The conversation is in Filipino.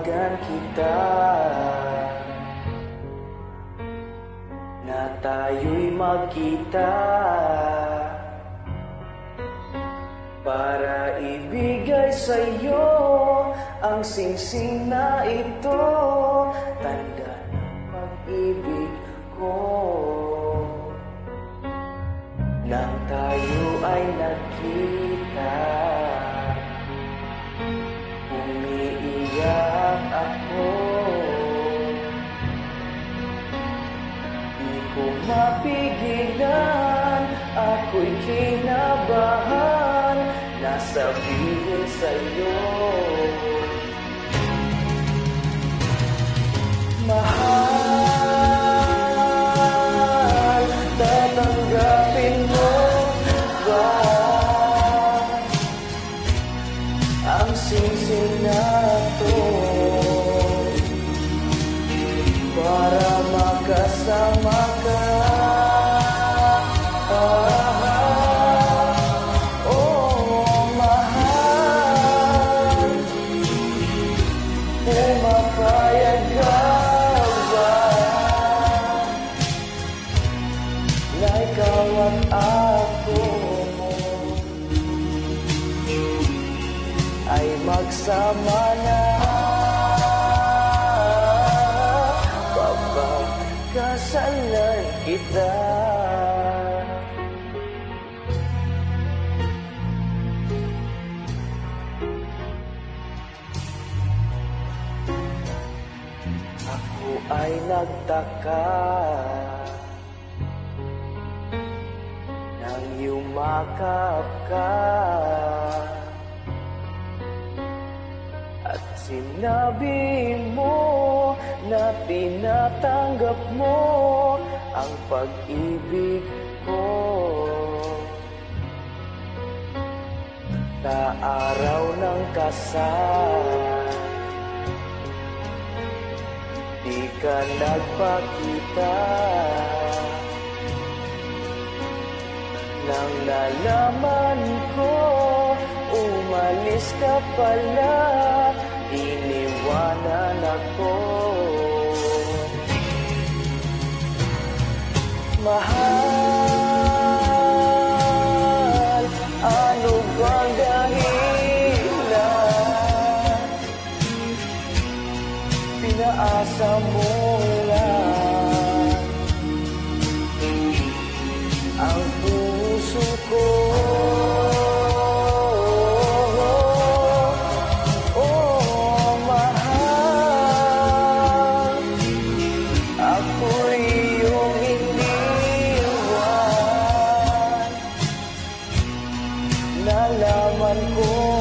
tinawagan kita na tayo'y magkita para ibigay sa'yo ang singsing na ito, tanda ng pag-ibig ko. Nang tayo ay nagkita, umiiyak ako. Di ko mapigilan, ako'y kinabahan na sabihin sa'yo, mahal, tatanggapin mo ba ang singsing na to para makasama ka? Pumapayag ka ba na ikaw at ako ay magsama na? Papakasalan kita. Ako ay nagtaka nang yumakap ka at sinabi mo na tinatanggap mo ang pag-ibig ko. Sa araw ng kasal, di ka nagpakita. Nang nalaman ko, umalis ka pala, iniwanan ako. Mahal, ano bang dahilan? Pinaasa mo lang ang puso ko. Oh, mahal, ako'y iyong iniwan. Nalaman ko